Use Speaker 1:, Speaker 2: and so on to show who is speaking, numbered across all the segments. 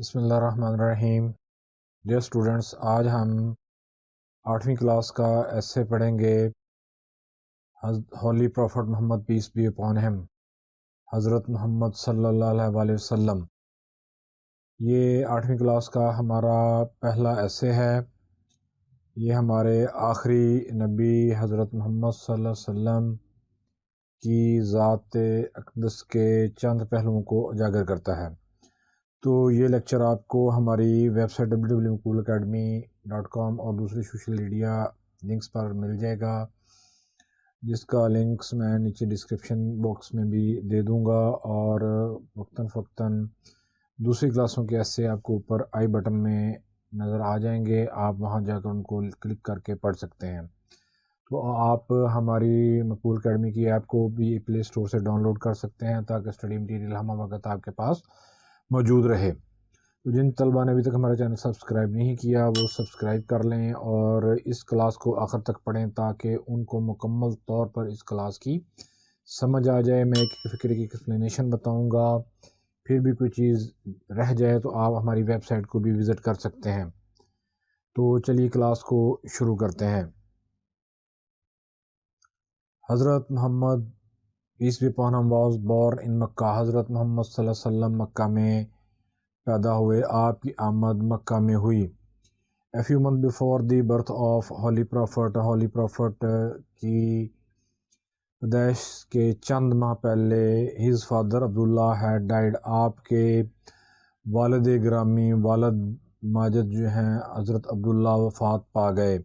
Speaker 1: بسم اللہ الرحمن الرحیم۔ ڈیئر اسٹوڈنٹس، آج ہم 8ویں کلاس کا ایسے پڑھیں گے holy prophet Muhammad peace be upon him, حضرت محمد صلی اللہ علیہ وآلہ وسلم۔ یہ 8ویں کلاس کا ہمارا پہلا ایسے ہے۔ یہ ہمارے آخری نبی حضرت محمد صلی اللہ علیہ وسلم کی ذات اقدس کے چند پہلوؤں کو اجاگر کرتا ہے۔ تو یہ لیکچر آپ کو ہماری ویب سائٹ www.maqoolacademy.com اور دوسری سوشل میڈیا لنکس پر مل جائے گا، جس کا لنکس میں نیچے ڈسکرپشن باکس میں بھی دے دوں گا، اور وقتاً فوقتاً دوسری کلاسوں کے ایسے آپ کو اوپر آئی بٹن میں نظر آ جائیں گے، آپ وہاں جا کر ان کو کلک کر کے پڑھ سکتے ہیں۔ تو آپ ہماری مقبول اکیڈمی کی ایپ کو بھی پلے اسٹور سے ڈاؤن لوڈ کر سکتے ہیں تاکہ اسٹڈی مٹیریل ہمہ وقت آپ کے پاس موجود رہے۔ تو جن طلباء نے ابھی تک ہمارا چینل سبسکرائب نہیں کیا وہ سبسکرائب کر لیں اور اس کلاس کو آخر تک پڑھیں تاکہ ان کو مکمل طور پر اس کلاس کی سمجھ آ جائے۔ میں ایک فکر کی ایکسپلینیشن بتاؤں گا، پھر بھی کوئی چیز رہ جائے تو آپ ہماری ویب سائٹ کو بھی وزٹ کر سکتے ہیں۔ تو چلیے کلاس کو شروع کرتے ہیں۔ حضرت Muhammad peace be upon him was born in Mecca. حضرت محمد صلی اللہ علیہ وسلم مکہ میں پیدا ہوئے۔ آپ کی آمد مکہ میں ہوئی۔ A few months before the birth of Holy Prophet کی پیدائش کے چند ماہ پہلے his father Abdullah had died۔ آپ کے والد گرامی والد ماجد جو ہیں حضرت عبداللہ وفات پا گئے۔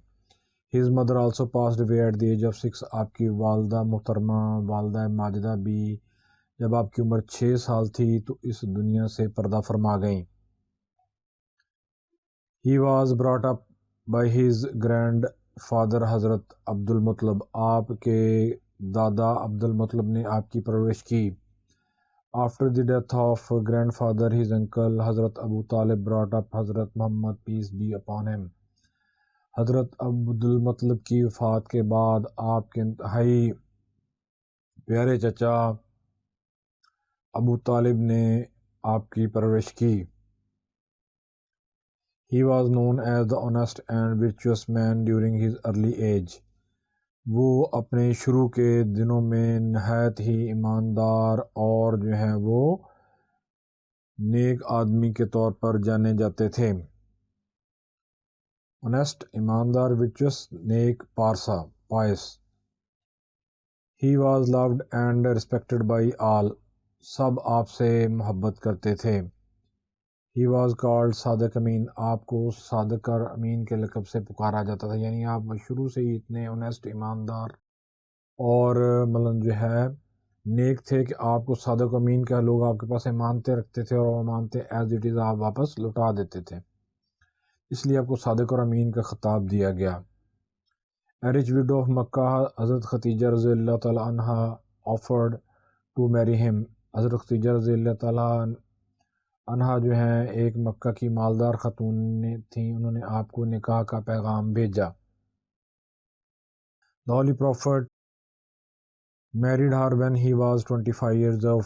Speaker 1: His mother also passed away at the age of 6۔ آپ کی والدہ محترمہ والدہ ماجدہ بھی جب آپ کی عمر 6 سال تھی تو اس دنیا سے پردہ فرما گئیں۔ He was brought up by his grandfather حضرت عبد المطلب۔ آپ کے دادا عبد المطلب نے آپ کی پرورش کی۔ After the death of grandfather his uncle حضرت ابو طالب brought up حضرت محمد peace be upon him۔ حضرت عبد المطلب کی وفات کے بعد آپ کے انتہائی پیارے چچا ابو طالب نے آپ کی پرورش کی۔ He was known as the honest and virtuous man during his early age۔ وہ اپنے شروع کے دنوں میں نہایت ہی ایماندار اور جو ہے وہ نیک آدمی کے طور پر جانے جاتے تھے۔ honest ایماندار، virtuous neck, Parsa pious. He was loved and respected by all۔ سب آپ سے محبت کرتے تھے۔ He was called صادق امین۔ آپ کو صادق اور امین کے لقب سے پکارا جاتا تھا، یعنی آپ شروع سے ہی اتنے honest ایماندار اور جو ہے نیک تھے کہ آپ کو صادق و امین کا لوگ آپ کے پاس امانتیں رکھتے تھے اور وہ امانتیں ایز اٹ از آپ واپس لوٹا دیتے تھے، اس لیے آپ کو صادق اور امین کا خطاب دیا گیا۔ rich widow of مکہ حضرت ختیجہ رضی اللہ تعالیٰ عنہ offered to marry him۔ حضرت ختیجہ رضی اللہ تعالیٰ عنہ جو ہیں ایک مکہ کی مالدار خاتون تھیں، انہوں نے آپ کو نکاح کا پیغام بھیجا۔ The Holy Prophet married her when he was 25 years of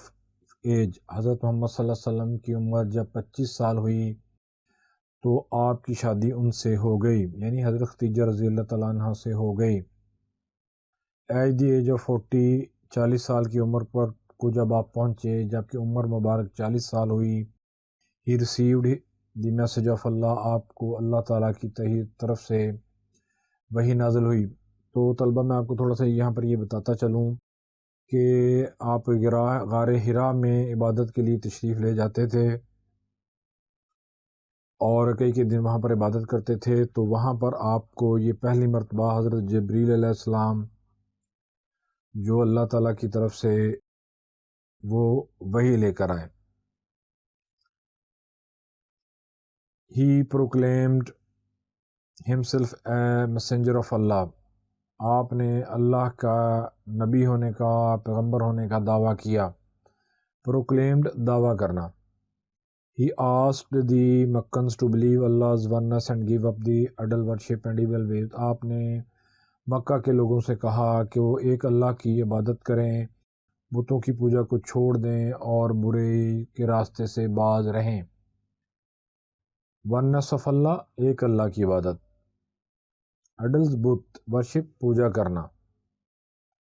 Speaker 1: age۔ حضرت محمد صلی اللہ علیہ وسلم کی عمر جب 25 سال ہوئی تو آپ کی شادی ان سے ہو گئی، یعنی حضرت ختیجہ رضی اللہ تعالیٰ عنہ سے ہو گئی۔ ایٹ دی ایج آف 40، 40 سال کی عمر پر کو جب آپ پہنچے، جب کہ عمر مبارک 40 سال ہوئی۔ He received the message of اللہ۔ آپ کو اللہ تعالیٰ کی طرف سے وحی نازل ہوئی۔ تو طلبہ میں آپ کو تھوڑا سا یہاں پر یہ بتاتا چلوں کہ آپ غار حرا میں عبادت کے لیے تشریف لے جاتے تھے اور کئی دن وہاں پر عبادت کرتے تھے، تو وہاں پر آپ کو یہ پہلی مرتبہ حضرت جبریل علیہ السلام جو اللہ تعالیٰ کی طرف سے وہ وحی لے کر آئے۔ He proclaimed himself a messenger of Allah۔ آپ نے اللہ کا نبی ہونے کا، پیغمبر ہونے کا دعویٰ کیا۔ proclaimed دعویٰ کرنا۔ He asked the Meccans to believe Allah's oneness and give up the idol worship and evil ways۔ آپ نے مکہ کے لوگوں سے کہا کہ وہ ایک اللہ کی عبادت کریں، بتوں کی پوجا کو چھوڑ دیں اور برے کے راستے سے باز رہیں۔ ونس آف اللہ، ایک اللہ کی عبادت. ایڈلز بت ورشپ، پوجا کرنا.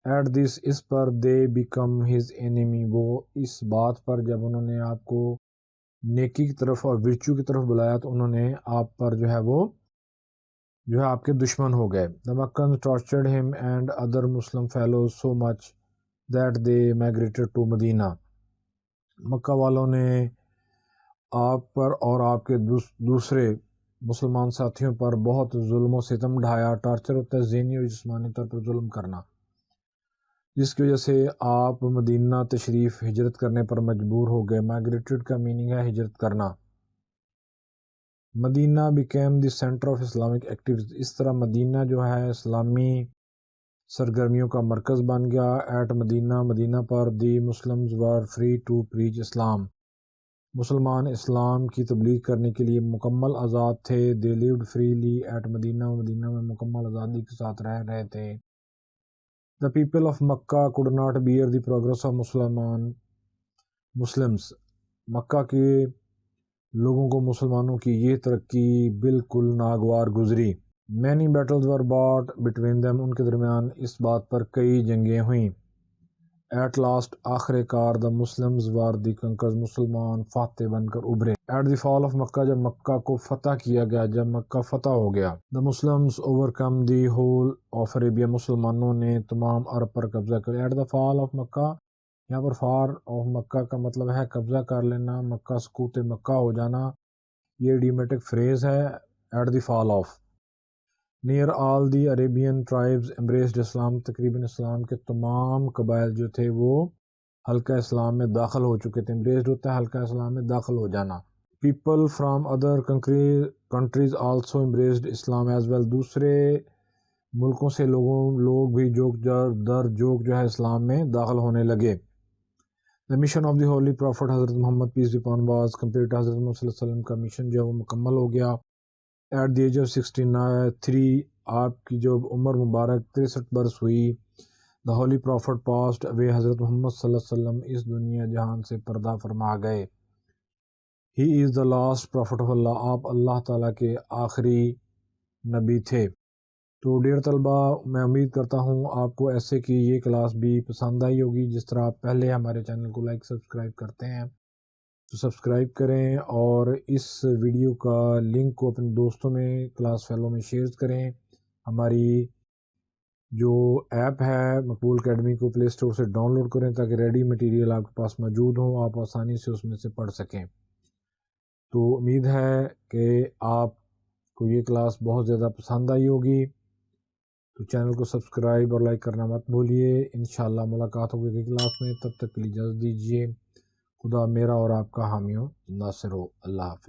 Speaker 1: ایٹ دس، اس پر، دے بیکم ہز اینیمی، وہ اس بات پر جب انہوں نے آپ کو نیکی کی طرف اور ورچو کی طرف بلایا تو انہوں نے آپ پر جو ہے وہ جو ہے آپ کے دشمن ہو گئے. The Meccans tortured him and other Muslim fellows so much that they migrated to Medina. مکہ والوں نے آپ پر اور آپ کے دوسرے مسلمان ساتھیوں پر بہت ظلم و ستم ڈھایا. ٹارچر ہوتا ہے ذہنی اور جسمانی طور پر ظلم کرنا، جس کی وجہ سے آپ مدینہ تشریف ہجرت کرنے پر مجبور ہو گئے. مائگریٹڈ کا میننگ ہے ہجرت کرنا. Medina became the centre of Islamic activities, اس طرح مدینہ جو ہے اسلامی سرگرمیوں کا مرکز بن گیا. ایٹ مدینہ، مدینہ پر، the Muslims were free to preach Islam, مسلمان اسلام کی تبلیغ کرنے کے لیے مکمل آزاد تھے. They lived freely at Medina, Medina میں مکمل آزادی کے ساتھ رہ رہے تھے. The people of Mecca could not bear the progress of Muslims, Mecca کے لوگوں کو مسلمانوں کی یہ ترقی بالکل ناگوار گزری. مینی بیٹلز ور باٹ بٹوین دیم، ان کے درمیان اس بات پر کئی جنگیں ہوئیں. ایٹ لاسٹ، آخر کار، دا مسلمز ور دی کنکرز، مسلمان فاتح بن کر ابھرے. ایٹ دی فال آف مکہ، جب مکہ کو فتح کیا گیا، جب مکہ فتح ہو گیا. The Muslims over come the whole of Arabia, مسلمانوں نے تمام عرب پر قبضہ کر. ایٹ دا فال آف مکہ، یہاں پر فار آف مکہ کا مطلب ہے قبضہ کر لینا، مکہ سقوط مکہ ہو جانا. یہ ایڈیمیٹک فریز ہے. At the fall of, near all the Arabian tribes embraced Islam, تقریباً اسلام کے تمام قبائل جو تھے وہ حلقہ اسلام میں داخل ہو چکے تھے. امبریسڈ ہوتا ہے حلقہ اسلام میں داخل ہو جانا. People from other countries also embraced Islam as well, دوسرے ملکوں سے لوگ بھی جوک جو ہے اسلام میں داخل ہونے لگے. The mission of the Holy Prophet حضرت محمد peace be upon him was complete، حضرت محمد صلی اللہ علیہ وسلم کا مشن جو ہے وہ مکمل ہو گیا. At the age of 63، آپ کی جب عمر مبارک 63 برس ہوئی، the Holy Prophet passed away، حضرت محمد صلی اللہ علیہ وسلم اس دنیا جہان سے پردہ فرما گئے. He is the last prophet of Allah، آپ اللہ تعالیٰ کے آخری نبی تھے. تو ڈیئر طلبہ، میں امید کرتا ہوں آپ کو ایسے کی یہ کلاس بھی پسند آئی ہوگی. جس طرح آپ پہلے ہمارے چینل کو لائک سبسکرائب کرتے ہیں تو سبسکرائب کریں، اور اس ویڈیو کا لنک کو اپنے دوستوں میں، کلاس فیلو میں شیئر کریں. ہماری جو ایپ ہے مقبول اکیڈمی کو پلے اسٹور سے ڈاؤن لوڈ کریں تاکہ ریڈی مٹیریل آپ کے پاس موجود ہوں، آپ آسانی سے اس میں سے پڑھ سکیں. تو امید ہے کہ آپ کو یہ کلاس بہت زیادہ پسند آئی ہوگی. تو چینل کو سبسکرائب اور لائک کرنا مت بھولیے. انشاءاللہ ملاقات ہوگی اگلی کلاس میں، تب تک کے لیے اجازت دیجیے. خدا میرا اور آپ کا حامی و ناصر ہو. اللہ حافظ.